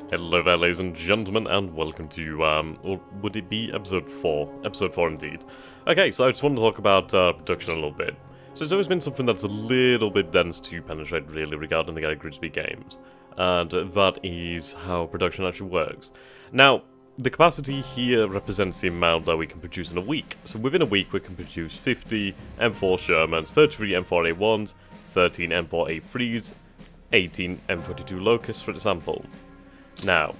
Hello there, ladies and gentlemen, and welcome to, or would it be episode 4? Episode 4 indeed. Okay, so I just want to talk about production a little bit. So it's always been something that's a little bit dense to penetrate, really, regarding the Grigsby games. And that is how production actually works. Now, the capacity here represents the amount that we can produce in a week. So within a week, we can produce 50 M4 Shermans, 33 M4 A1s, 13 M4 A3s, 18 M22 Locusts, for example. Now,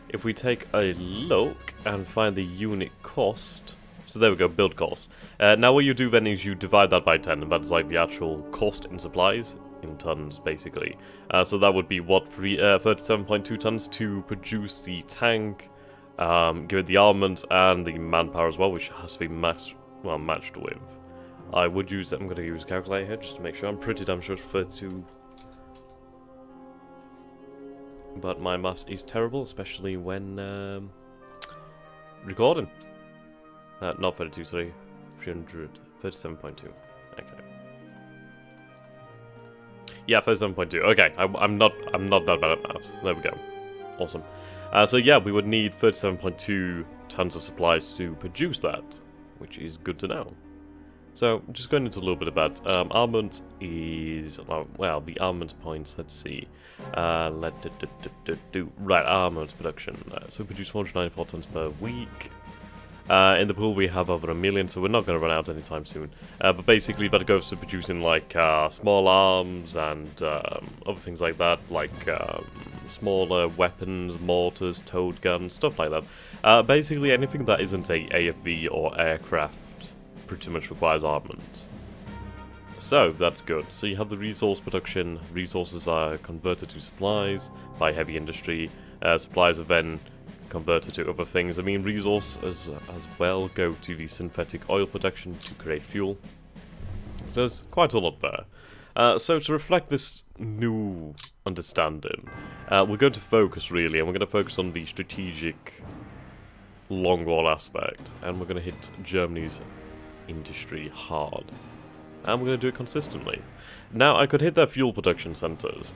if we take a look and find the unit cost, so there we go, build cost. Now what you do then is you divide that by 10, and that's like the actual cost in supplies, in tons basically. So that would be what, 37.2 tons to produce the tank, give it the armament and the manpower as well, which has to be matched with. I would use, I'm going to use a calculator here just to make sure. I'm pretty damn sure it's 32. But my maths is terrible, especially when recording. Not 32, sorry, 337.2. Okay. Yeah, 37.2. Okay, I'm not that bad at maths. There we go. Awesome. So yeah, we would need 37.2 tons of supplies to produce that, which is good to know. So, just going into a little bit about armament is, well, the armament points, let's see. Right, armament production. So we produce 494 tons per week. In the pool we have over 1 million, so we're not going to run out anytime soon. But basically that goes to producing like small arms and other things like that, like smaller weapons, mortars, towed guns, stuff like that. Basically anything that isn't a AFV or aircraft pretty much requires armament. So, that's good. So you have the resource production, resources are converted to supplies by heavy industry, supplies are then converted to other things. I mean, resources as well go to the synthetic oil production to create fuel. So there's quite a lot there. So to reflect this new understanding, we're going to focus really, and we're going to focus on the strategic long-haul aspect, and we're going to hit Germany's industry hard, and we're going to do it consistently. Now, I could hit their fuel production centers.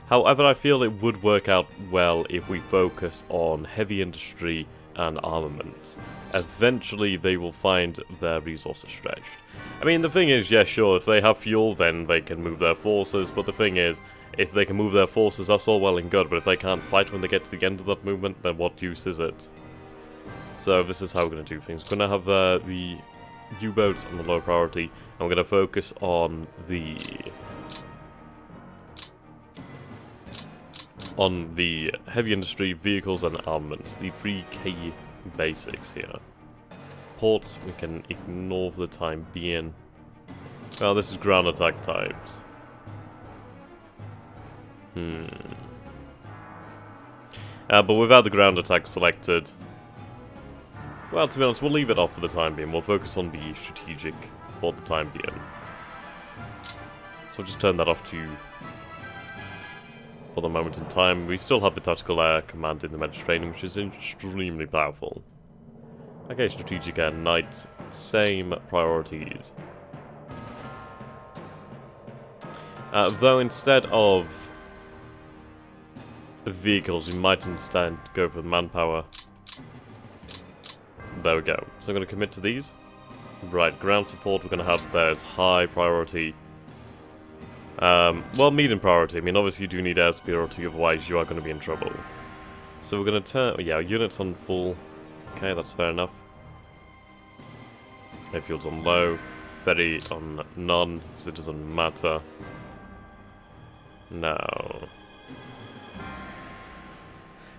However, I feel it would work out well if we focus on heavy industry and armaments. Eventually, they will find their resources stretched. I mean, the thing is, yeah, sure, if they have fuel, then they can move their forces, but the thing is, if they can move their forces, that's all well and good, but if they can't fight when they get to the end of that movement, then what use is it? So this is how we're going to do things. We're going to have the U-boats on the low priority, and we're going to focus on the heavy industry, vehicles, and armaments. The 3K basics here. Ports we can ignore for the time being. Well, this is ground attack types. But without the ground attack selected, well, to be honest, we'll leave it off for the time being. We'll focus on the strategic for the time being. So just turn that off for the moment in time. We still have the tactical air command in the Mediterranean, which is extremely powerful. Okay, strategic air knight, same priorities. Though instead of vehicles, we might instead go for manpower. There we go. So I'm going to commit to these. Right, ground support we're going to have there as high priority. Well, medium priority. I mean, obviously you do need air superiority, otherwise you are going to be in trouble. So we're going to turn, yeah, units on full. Okay, that's fair enough. Airfields on low. Ferry on none, because it doesn't matter. Now,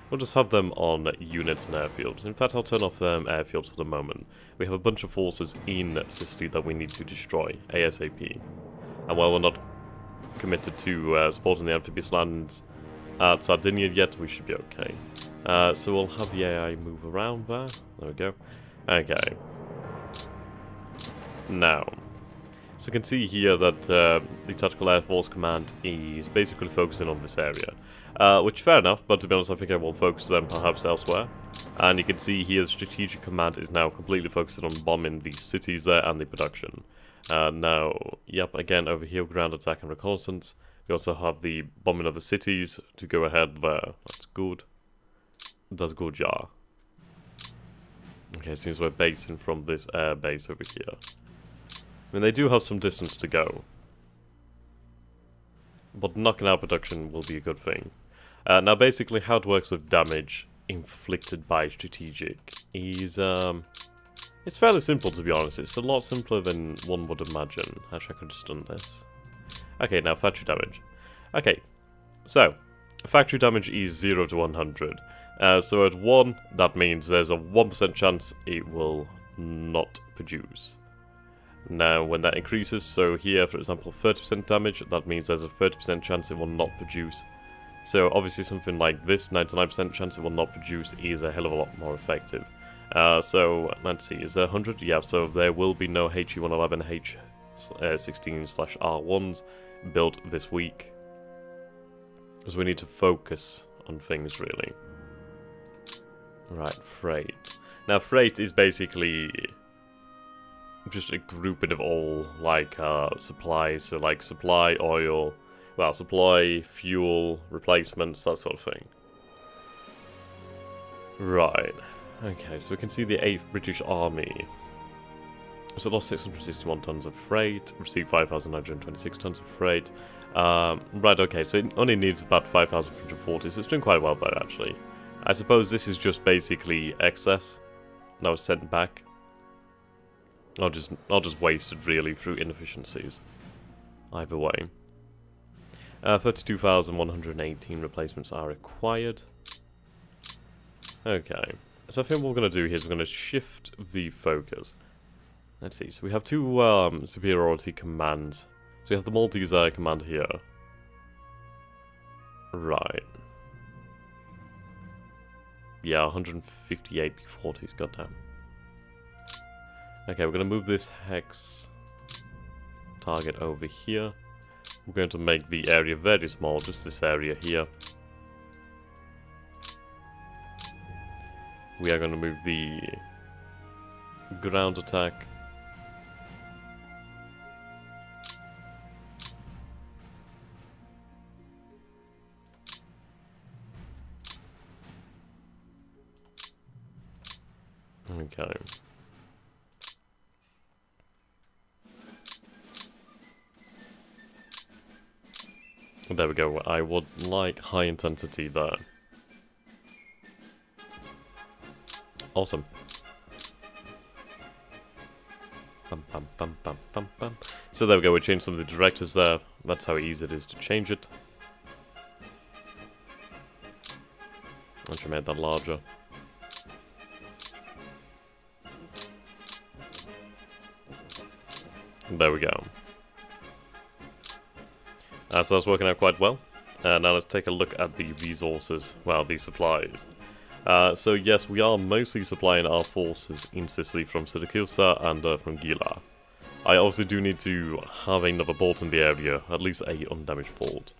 we'll just have them on units and airfields. In fact, I'll turn off airfields for the moment. We have a bunch of forces in Sicily that we need to destroy ASAP. And while we're not committed to supporting the amphibious lands at Sardinia yet, we should be okay. So we'll have the AI move around there. There we go. Okay. Now, so you can see here that the Tactical Air Force Command is basically focusing on this area. Which, fair enough, but to be honest, I think I will focus them perhaps elsewhere. And you can see here the Strategic Command is now completely focusing on bombing the cities there and the production. Now, yep, again, over here, ground attack and reconnaissance. We also have the bombing of the cities to go ahead there. That's good. That's good, yeah. Okay, seems we're basing from this air base over here. I mean, they do have some distance to go. But knocking out production will be a good thing. Now, basically, how it works with damage inflicted by strategic is, it's fairly simple, to be honest. It's a lot simpler than one would imagine. Actually, I could just done this. Okay, now factory damage. Okay, so factory damage is 0 to 100. So at 1, that means there's a 1% chance it will not produce. Now, when that increases, so here, for example, 30% damage, that means there's a 30% chance it will not produce. So obviously something like this, 99% chance it will not produce, is a hell of a lot more effective. So, let's see, is there 100? Yeah, so there will be no HE111, H16/R1s built this week. So we need to focus on things, really. Right, freight. Now, freight is basically just a grouping of all, like, supplies. So, like, supply, oil, well, supply, fuel, replacements, that sort of thing. Right. Okay, so we can see the 8th British Army. So lost 661 tons of freight, received 5,926 tons of freight. Right, okay, so it only needs about 5,340, so it's doing quite well there, actually. I suppose this is just basically excess that was sent back. I'll just waste it, really, through inefficiencies. Either way. 32,118 replacements are required. Okay. So I think what we're going to do here is we're going to shift the focus. Let's see, so we have 2 superiority commands. So we have the Maltese command here. Right. Yeah, 158 P40s, goddamn. Okay, we're going to move this hex target over here. We're going to make the area very small, just this area here. We are going to move the ground attack. Okay. There we go. I would like high intensity there. Awesome. Bum, bum, bum, bum, bum, bum. So there we go, we changed some of the directives there. That's how easy it is to change it. Actually made that larger. There we go. So that's working out quite well. Now let's take a look at the resources, well, the supplies. So yes, we are mostly supplying our forces in Sicily from Siracusa and from Gila. I also do need to have another port in the area, at least a undamaged port.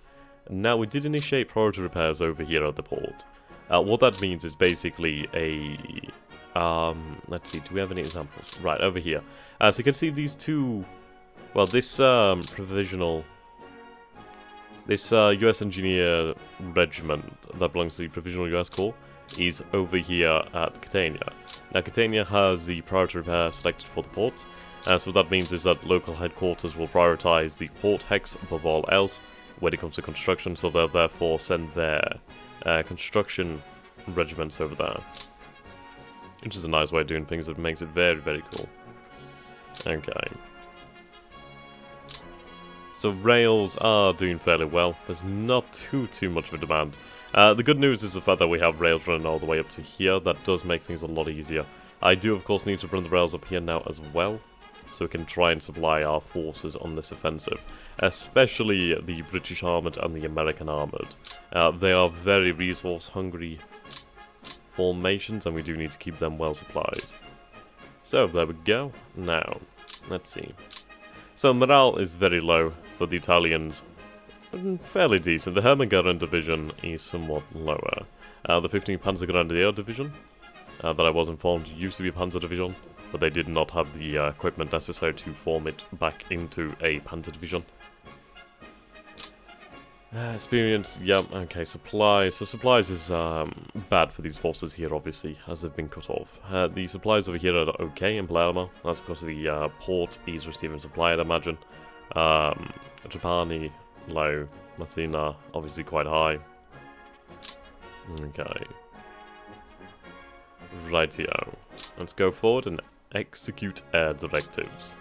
Now, we did initiate priority repairs over here at the port. What that means is basically a... let's see, do we have any examples? Right, over here. So you can see these two... Well, this provisional... This US Engineer Regiment that belongs to the Provisional US Corps is over here at Catania. Now, Catania has the priority repair selected for the port, so what that means is that local headquarters will prioritize the port hex above all else when it comes to construction, so they'll therefore send their construction regiments over there. Which is a nice way of doing things that makes it very, very cool. Okay. So rails are doing fairly well. There's not too much of a demand. The good news is the fact that we have rails running all the way up to here. That does make things a lot easier. I do, of course, need to run the rails up here now as well, so we can try and supply our forces on this offensive, especially the British Armoured and the American Armoured. They are very resource-hungry formations, and we do need to keep them well supplied. So, there we go. Now, let's see. So, morale is very low for the Italians. Fairly decent. The Hermann Division is somewhat lower. The 15th Panzergrenadier Division, that I was informed used to be a Panzer Division, but they did not have the equipment necessary to form it back into a Panzer Division. Experience, yep, okay, supplies. So supplies is bad for these forces here, obviously, as they've been cut off. The supplies over here are okay in Palermo. That's because of the port is receiving supply, I'd imagine. Trapani, low. Messina, obviously quite high. Okay. Rightio. Let's go forward and execute air directives.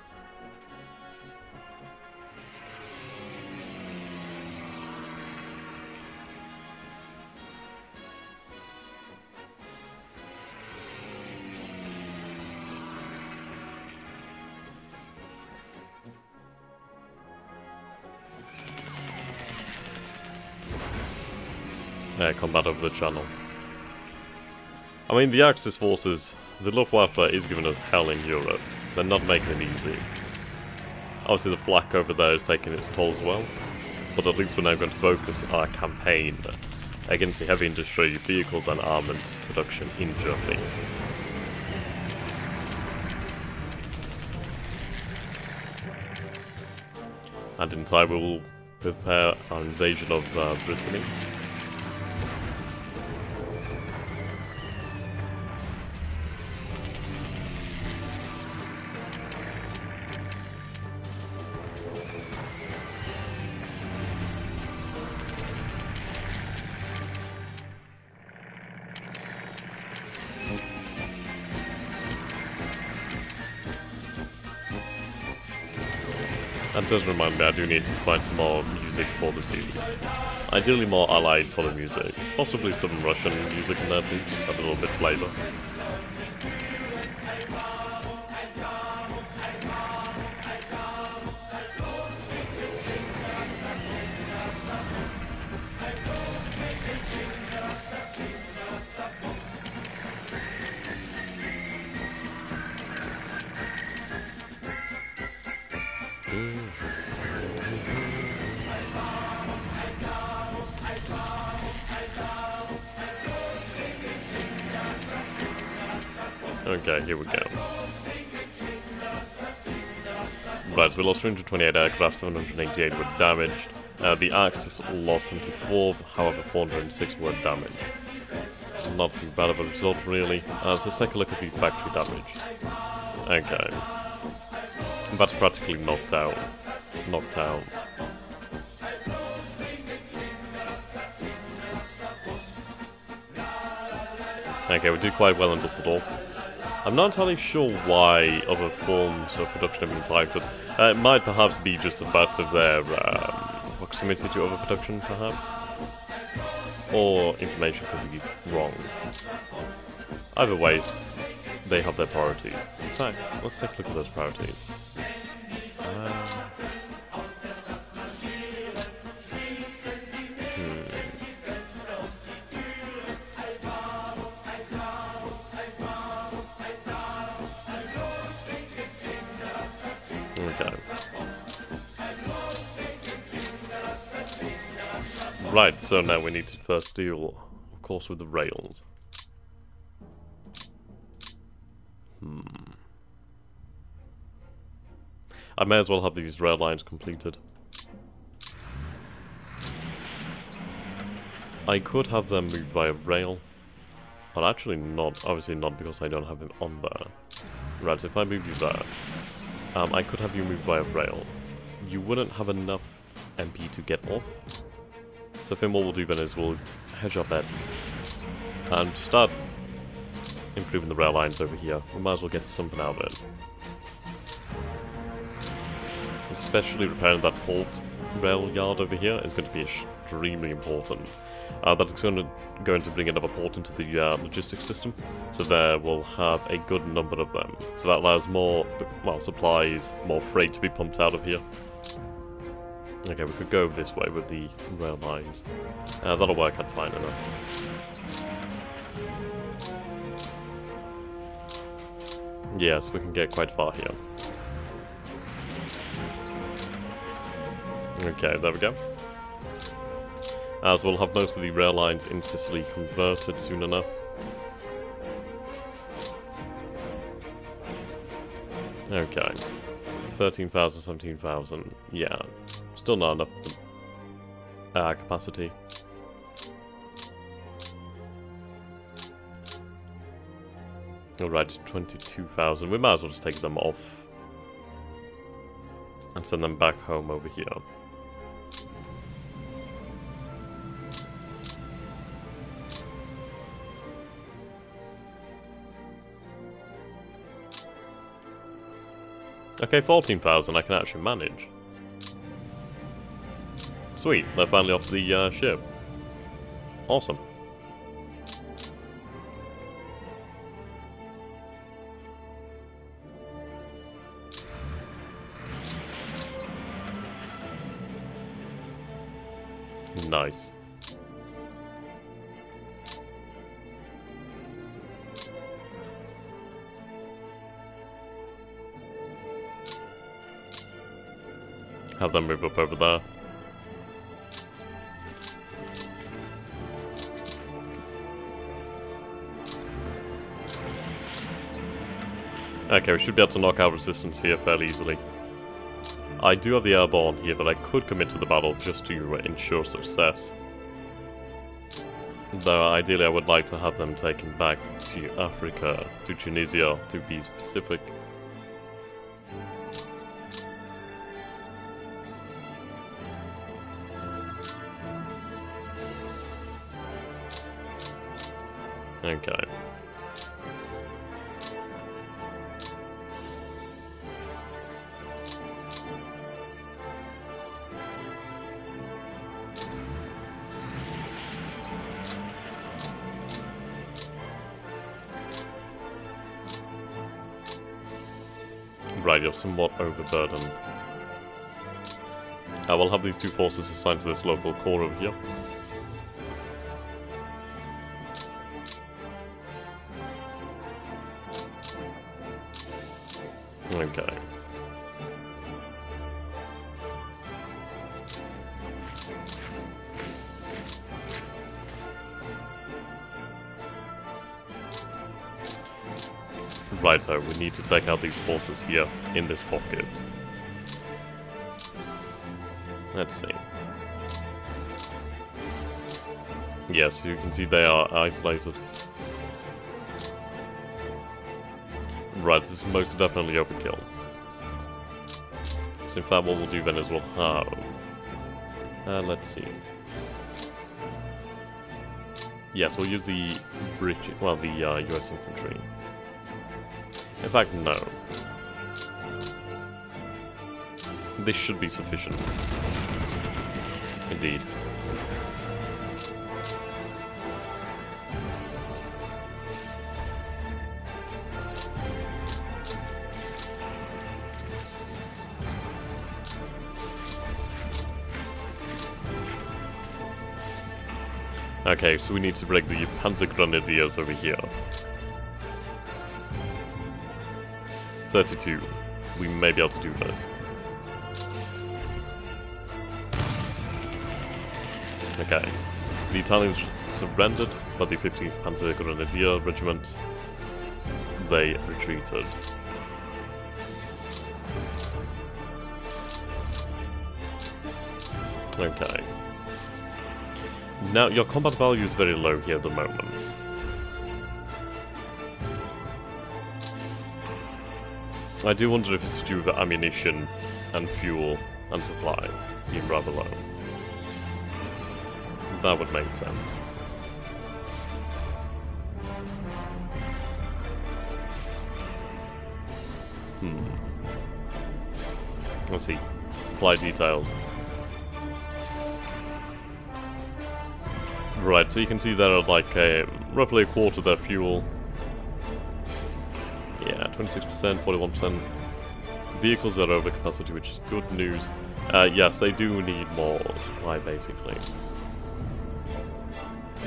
Combat over the channel. I mean, the Axis forces, the Luftwaffe is giving us hell in Europe. They're not making it easy. Obviously the flak over there is taking its toll as well, but at least we're now going to focus our campaign against the heavy industry, vehicles and armaments production in Germany. And in time we will prepare our invasion of Brittany. That does remind me, I do need to find some more music for the series. Ideally more Allied sort of music. Possibly some Russian music in there too, just have a little bit of flavour. Okay, here we go. Right, so we lost 328 aircraft, 788 were damaged. The Axis lost 74, however 406 were damaged. Not too bad of a result, really. So let's take a look at the factory damage. Okay. That's practically knocked out. Knocked out. Okay, we do quite well in Düsseldorf. I'm not entirely sure why other forms of production have been targeted. It might perhaps be just the fact of their proximity to overproduction, perhaps? Or information could be wrong. Either way, they have their priorities. In fact, let's take a look at those priorities. Okay. Right, so now we need to first deal, of course, with the rails. I may as well have these rail lines completed. I could have them moved via rail, but actually not, obviously not because I don't have them on there. Right, so if I move you there, I could have you move via rail. You wouldn't have enough MP to get off. So I think what we'll do then is we'll hedge our bets and start improving the rail lines over here. We might as well get something out of it. Especially repairing that port rail yard over here is going to be extremely important. That's going to bring another port into the logistics system, so there we'll have a good number of them. So that allows more, well, supplies, more freight to be pumped out of here. Okay, we could go this way with the rail lines. That'll work out fine enough. Yes, we can get quite far here. Okay, there we go. So we'll have most of the rail lines in Sicily converted soon enough. Okay. 13,000, 17,000. Yeah. Still not enough. capacity. Alright, 22,000. We might as well just take them off. And send them back home over here. Okay, 14,000 I can actually manage. Sweet, they're finally off the ship. Awesome. Nice. Have them move up over there. Okay, we should be able to knock out resistance here fairly easily. I do have the airborne here that I could commit to the battle just to ensure success. Though ideally I would like to have them taken back to Africa, to Tunisia to be specific. Okay. Right, you're somewhat overburdened. I will have these two forces assigned to this local core over here. Okay. Righto, we need to take out these forces here, in this pocket. Let's see. Yes, you can see they are isolated. Right, this is most definitely overkill. So in fact what we'll do then is we'll have... let's see. Yes, we'll use the British, well, the US infantry. In fact, no. This should be sufficient. Indeed. Okay, so we need to break the Panzer Grenadiers over here. 32. We may be able to do this. Okay. The Italians surrendered, but the 15th Panzer Grenadier Regiment, they retreated. Okay. Now, your combat value is very low here at the moment. I do wonder if it's due to the ammunition and fuel and supply being rather low. That would make sense. Let's see. Supply details. Right, so you can see there are like roughly a quarter of their fuel. Yeah, 26%, 41%. Vehicles are over capacity, which is good news. Yes, they do need more supply, basically.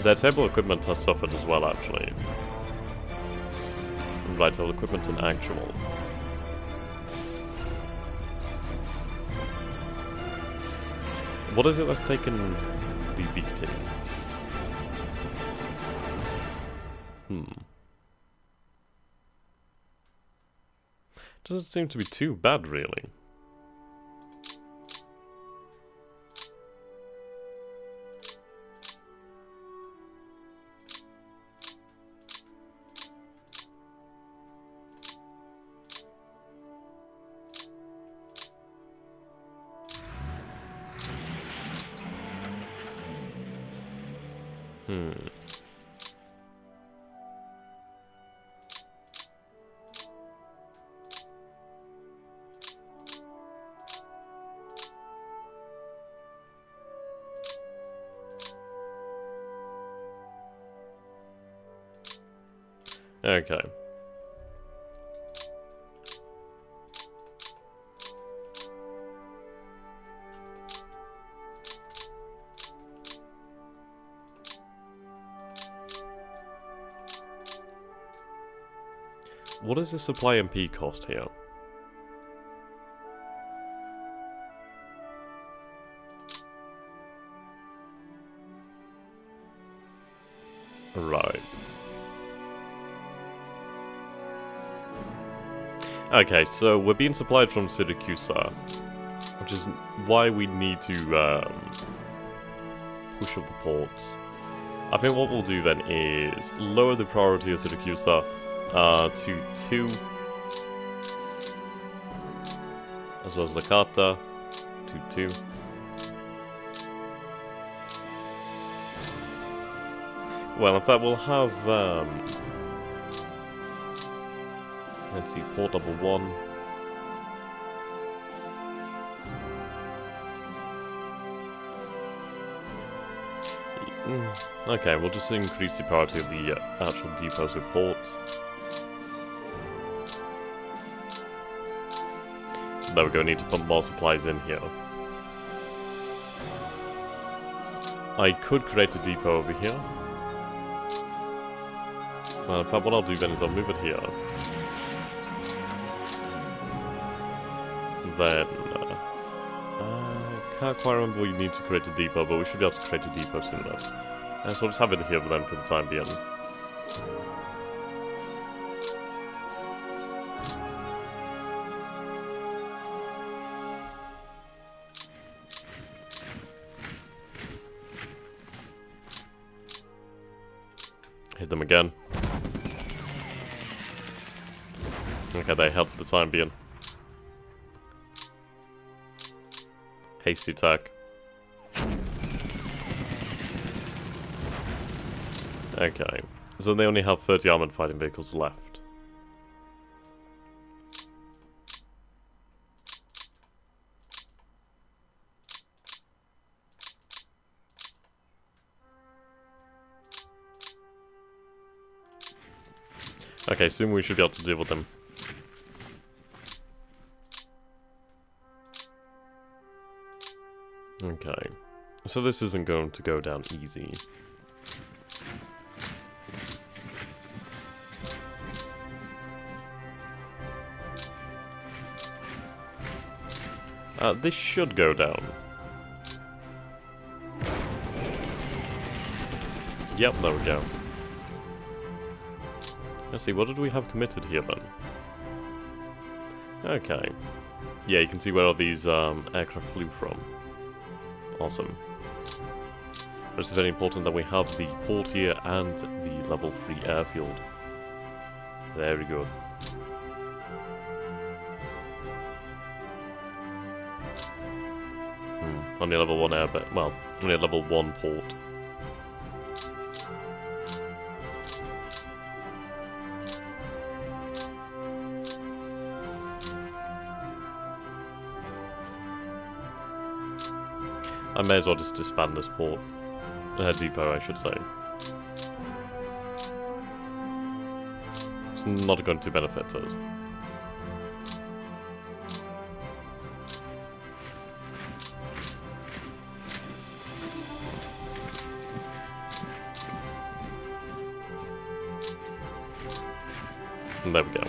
Their table equipment has suffered as well, actually. Right, table equipment and actual. What is it that's taken the beating? Doesn't seem to be too bad, really. Hmm. Okay. What does the supply MP cost here? Right. Okay, so we're being supplied from Syracuse, which is why we need to push up the ports. I think what we'll do then is lower the priority of Syracuse to 2, as well as the Carta to 2. Well, in fact, we'll have, let's see, port number 1. Okay, we'll just increase the priority of the actual depots with ports. There we go, need to pump more supplies in here. I could create a depot over here. Well, in fact, what I'll do then is I'll move it here. Then, I can't quite remember where you need to create a depot, but we should be able to create a depot soon enough. So I'll just have it here then for the time being. Hit them again. Okay, they help for the time being. Hasty attack. Okay, so they only have 30 armored fighting vehicles left. Okay, soon we should be able to deal with them. Okay, so this isn't going to go down easy. This should go down. Yep, there we go. Let's see, what did we have committed here then? Okay. Yeah, you can see where all these aircraft flew from. Awesome. It's very important that we have the port here and the level 3 airfield. There we go. Only level 1 air, but well, only a level 1 port. I may as well just disband this port. Depot, I should say. It's not going to benefit us. And there we go.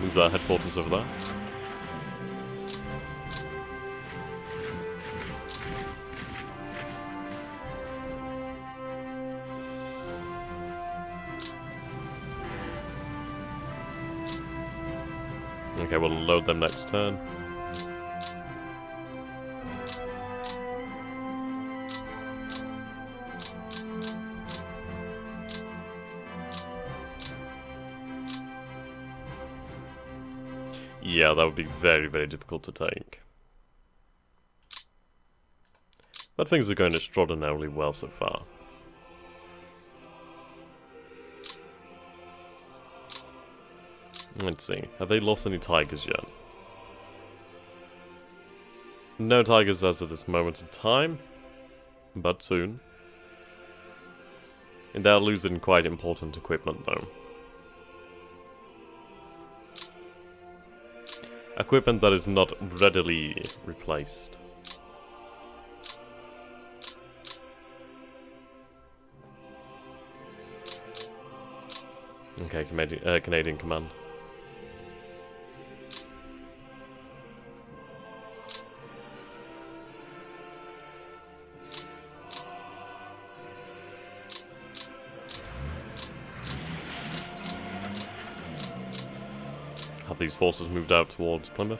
Move our headquarters over there. Okay, we'll load them next turn. Yeah, that would be very, very difficult to take. But things are going extraordinarily well so far. Let's see. Have they lost any tigers yet? No tigers as of this moment in time. But soon. And they're losing quite important equipment though. Equipment that is not readily replaced. Okay, Canadian Command. Have these forces moved out towards Plymouth?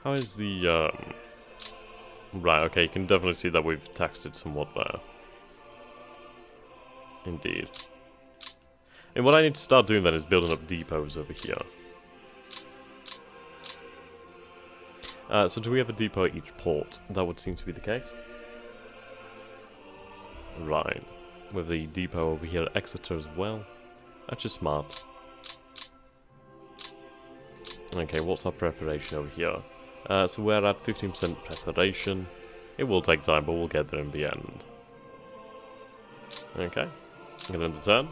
How is the, Right, okay, you can definitely see that we've taxed it somewhat there. Indeed. And what I need to start doing then is building up depots over here. So do we have a depot at each port? That would seem to be the case. Right. With the depot over here at Exeter as well. That's just smart. Okay, what's our preparation over here? So we're at 15% preparation. It will take time, but we'll get there in the end. Okay. Get into turn.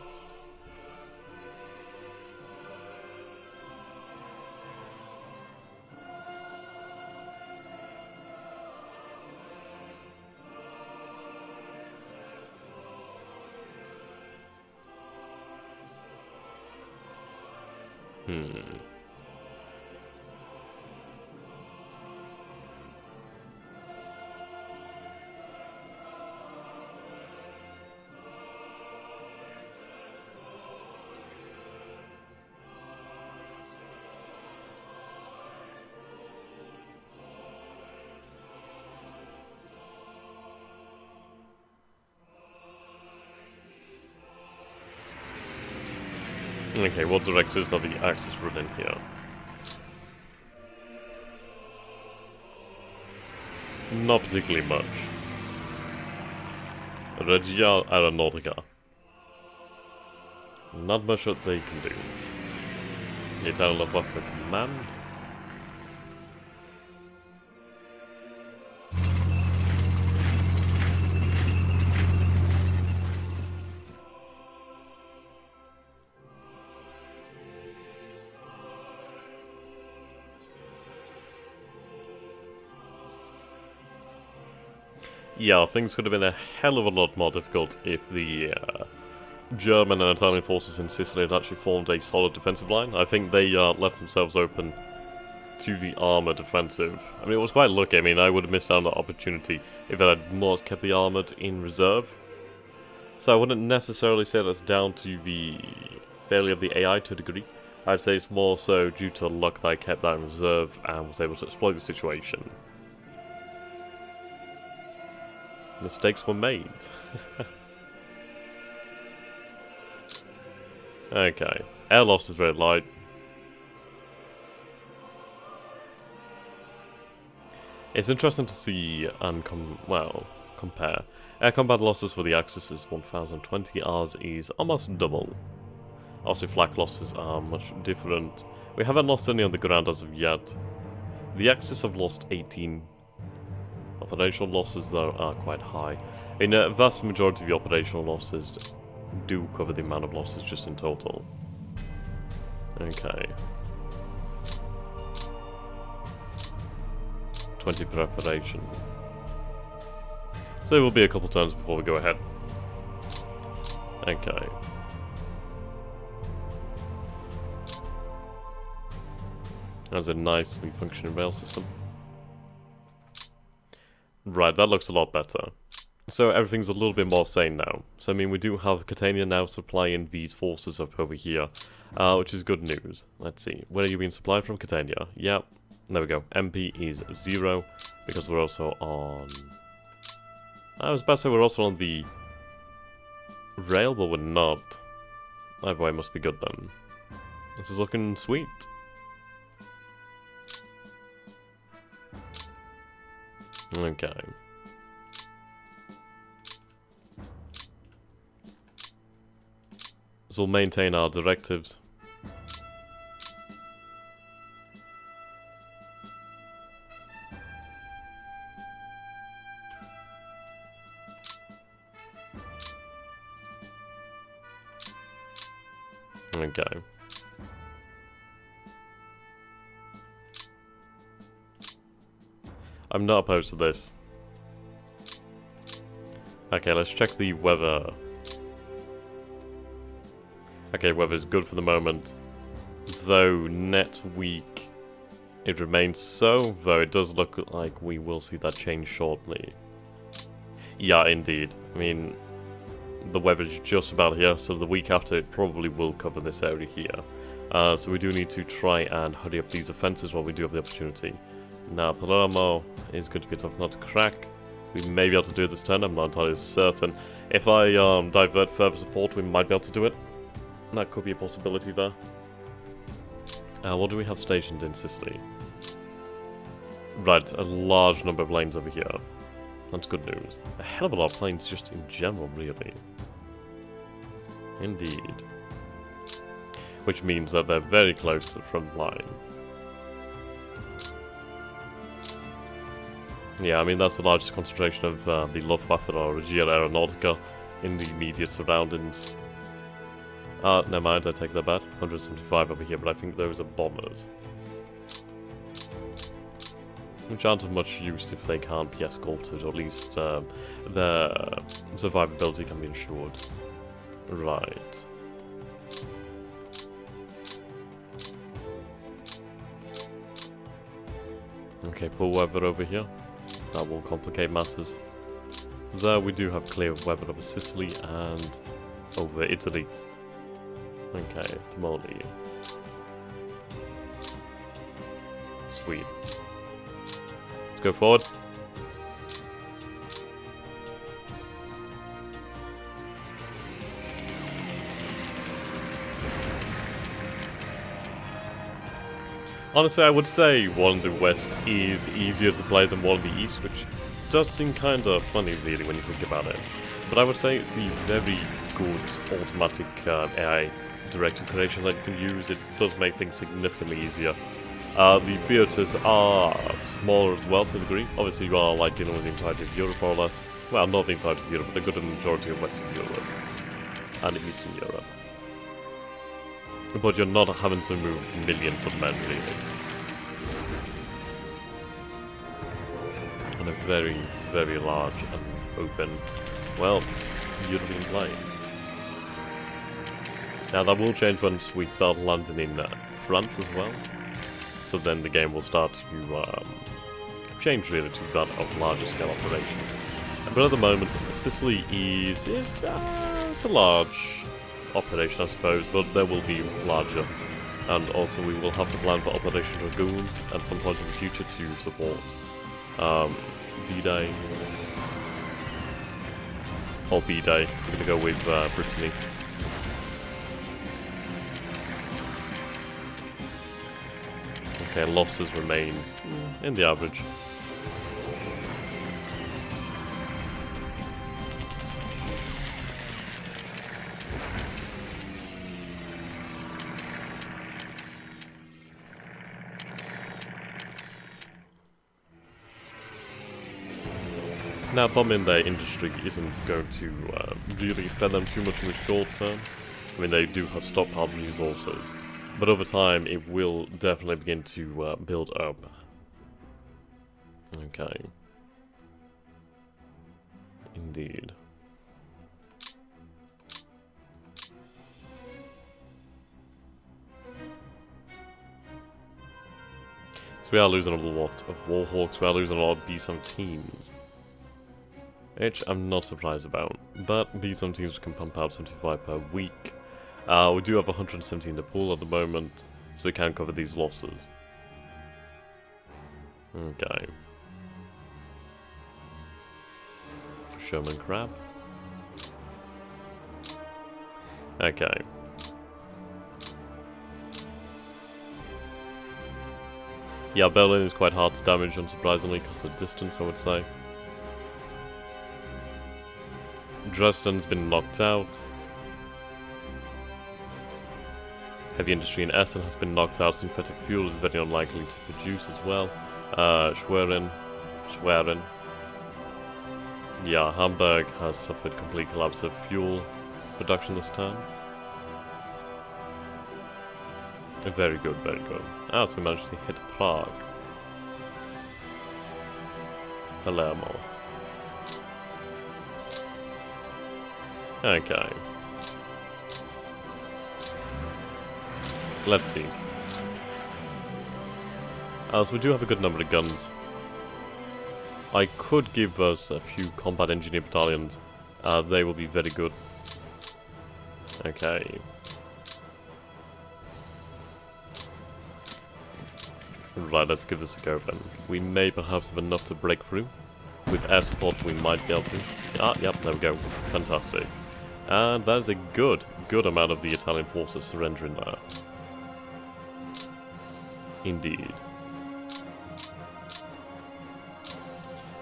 Okay, what directors are the Axis running here? Not particularly much. Regia Aeronautica. Not much that they can do. The Italian Buffer Command. Yeah, things could have been a hell of a lot more difficult if the German and Italian forces in Sicily had actually formed a solid defensive line. I think they left themselves open to the armoured defensive. I mean, it was quite lucky. I mean, I would have missed out on that opportunity if I had not kept the armoured in reserve. So I wouldn't necessarily say that's down to the failure of the AI to a degree. I'd say it's more so due to luck that I kept that in reserve and was able to exploit the situation. Mistakes were made. Okay. Air loss is very light. It's interesting to see and compare. Air combat losses for the Axis is 1020, ours is almost double. Also, flak losses are much different. We haven't lost any on the ground as of yet. The Axis have lost 18. Operational losses, though, are quite high. In a vast majority of the operational losses do cover the amount of losses just in total. Okay. 20 preparation. So it will be a couple turns before we go ahead. Okay. That's a nicely functioning rail system. Right, that looks a lot better. So everything's a little bit more sane now. So I mean, we do have Catania now supplying these forces up over here, which is good news. Let's see, where are you being supplied from? Catania. Yep, there we go. MP is 0, because we're also on... I was about to say we're also on the rail, but we're not. Either way, must be good then. This is looking sweet. Okay. So we'll maintain our directives. Okay. I'm not opposed to this. Okay, let's check the weather. Okay, weather's good for the moment. Though net week, it remains so, though it does look like we will see that change shortly. Yeah, indeed. I mean, the weather's just about here, so the week after it probably will cover this area here. So we do need to try and hurry up these offences while we do have the opportunity. Now, Palermo is going to be a tough nut to crack. We may be able to do it this turn, I'm not entirely certain. If I divert further support, we might be able to do it. That could be a possibility there. What do we have stationed in Sicily? Right, a large number of planes over here. That's good news. A hell of a lot of planes just in general, really. Indeed. Which means that they're very close to the front line. Yeah, I mean, that's the largest concentration of the Luftwaffe or Regia Aeronautica in the immediate surroundings. Never mind, I take that back. 175 over here, but I think those are bombers. Which aren't of much use if they can't be escorted, or at least their survivability can be ensured. Right. Okay, poor weather over here. That will complicate matters. There we do have clear weather over Sicily and over Italy. Okay, Timoli. Sweet. Let's go forward. Honestly, I would say one in the west is easier to play than one in the east, which does seem kind of funny, really, when you think about it. But I would say it's the very good automatic AI directed creation that you can use. It does make things significantly easier. The theatres are smaller as well to a degree. Obviously, you are like dealing with the entirety of Europe, more or less. Well, not the entirety of Europe, but a good majority of Western Europe and Eastern Europe. But you're not having to move millions of men, really. On a very, very large and open, well, European plain. Now that will change once we start landing in France as well. So then the game will start to change really to that of larger scale operations. But at the moment, Sicily is it's a large operation, I suppose, but there will be larger. And also we will have to plan for Operation Dragoon at some point in the future to support D-Day or B-Day. We're going to go with Brittany. Okay, losses remain in the average. Now, bombing their industry isn't going to really affect them too much in the short term. I mean, they do have stockpiled resources. But over time, it will definitely begin to build up. Okay. Indeed. we are losing a lot of Warhawks, we are losing a lot of B-17s. Which I'm not surprised about, but B-17s can pump out 75 per week. We do have 170 in the pool at the moment, so we can cover these losses. Okay. Sherman Crab. Okay. Yeah, Berlin is quite hard to damage, unsurprisingly, because of the distance, I would say. Dresden's been knocked out. Heavy industry in Essen has been knocked out. Synthetic fuel is very unlikely to produce as well. Schwerin. Yeah, Hamburg has suffered complete collapse of fuel production this turn. Very good, very good. Ah, so we managed to hit Prague. Palermo. Okay. Let's see. So we do have a good number of guns. I could give us a few combat engineer battalions. They will be very good. Okay. Right, let's give this a go then. We may perhaps have enough to break through. With air support we might be able to. Ah, yep, there we go. Fantastic. And that is a good amount of the Italian forces surrendering there. Indeed.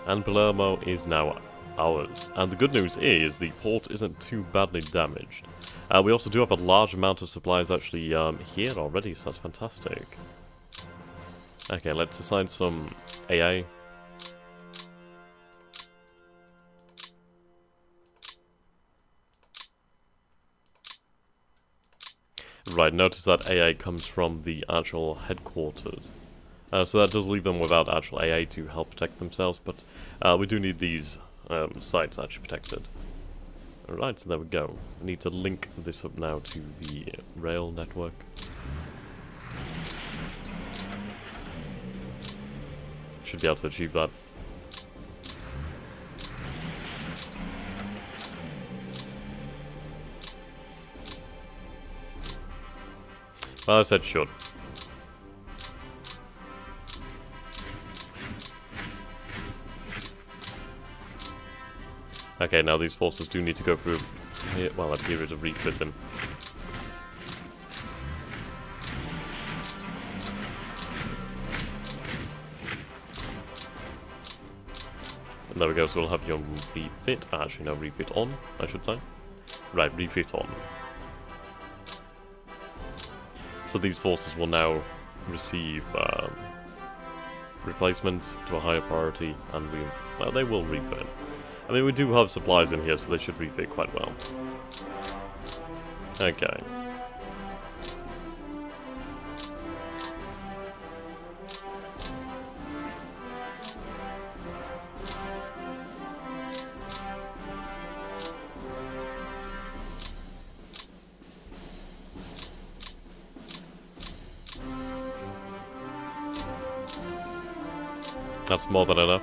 And Palermo is now ours. And the good news is the port isn't too badly damaged. We also do have a large amount of supplies actually here already, so that's fantastic. Okay, let's assign some AA. Right, notice that AA comes from the actual headquarters. So that does leave them without actual AA to help protect themselves, but we do need these sites actually protected. Alright, so there we go. I need to link this up now to the rail network. Should be able to achieve that. Well, I said should. Okay, now these forces do need to go through here, well, a period of refitting. And there we go, so we'll have you on refit. Actually, no, refit on, I should say. Right, refit on. So these forces will now receive replacements to a higher priority, and well, they will refit. I mean, we do have supplies in here, so they should refit quite well. Okay. That's more than enough.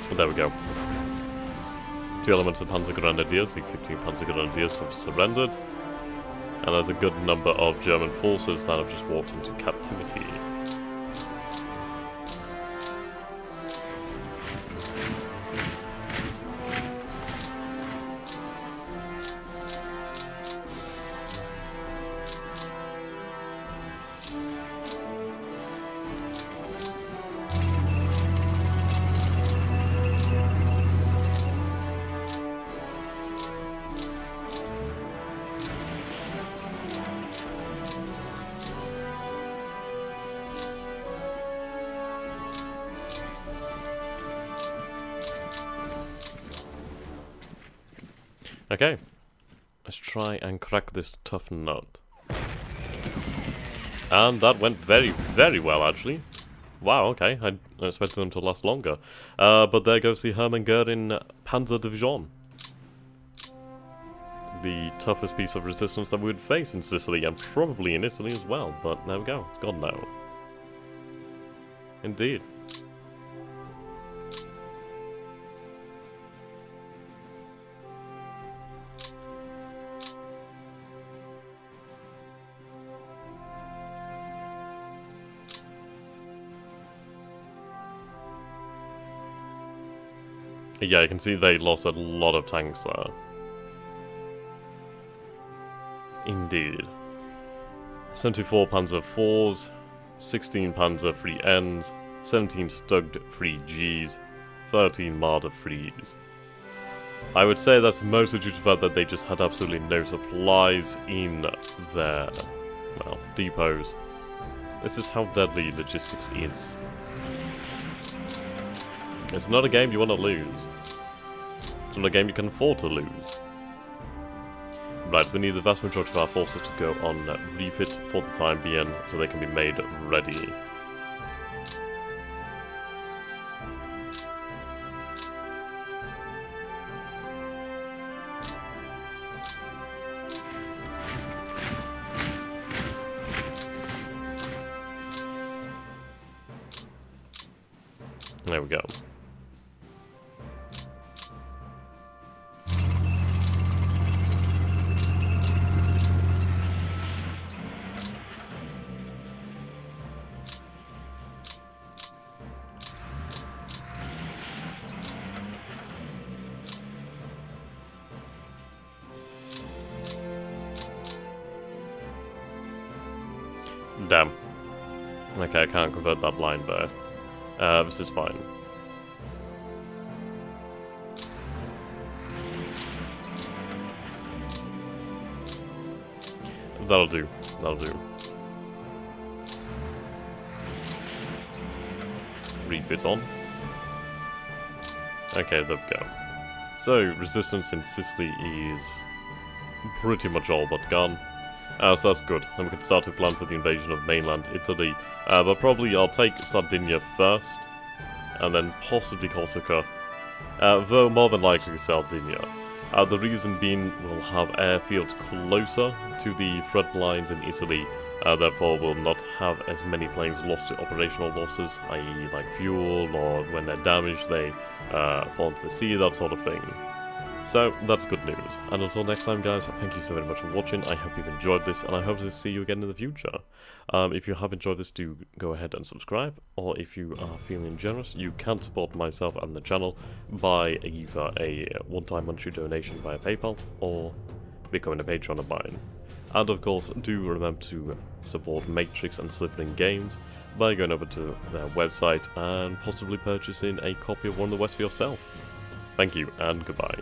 But there we go. 2 elements of Panzer Grenadiers, the 15 Panzer Grenadiers have surrendered. And there's a good number of German forces that have just walked into captivity. Okay, let's try and crack this tough nut. And that went very, very well, actually. Wow, okay, I expected them to last longer. But there goes the Hermann Göring Panzer Division. The toughest piece of resistance that we would face in Sicily, and probably in Italy as well. But there we go, it's gone now. Indeed. Yeah, you can see they lost a lot of tanks there. Indeed. 74 Panzer IVs, 16 Panzer 3Ns, 17 Stugged 3Gs, 13 Marder 3s. I would say that's mostly due to the fact that they just had absolutely no supplies in their, well, depots. This is how deadly logistics is. It's not a game you want to lose. It's not a game you can afford to lose. Right, we need the vast majority of our forces to go on refit for the time being, so they can be made ready. There we go. Damn. Okay, I can't convert that line there. This is fine. That'll do. That'll do. Refit on. Okay, there we go. So, resistance in Sicily is pretty much all but gone. So that's good. And we can start to plan for the invasion of mainland Italy. But probably I'll take Sardinia first, and then possibly Corsica. Though more than likely Sardinia. The reason being, we'll have airfields closer to the front lines in Italy, therefore we'll not have as many planes lost to operational losses, i.e. like fuel, or when they're damaged they fall into the sea, that sort of thing. So, that's good news. And until next time, guys, thank you so very much for watching. I hope you've enjoyed this, and I hope to see you again in the future. If you have enjoyed this, do go ahead and subscribe. Or if you are feeling generous, you can support myself and the channel by either a one-time monthly donation via PayPal, or becoming a patron of mine. And of course, do remember to support Matrix and Slytherin Games by going over to their website and possibly purchasing a copy of One of the West for yourself. Thank you, and goodbye.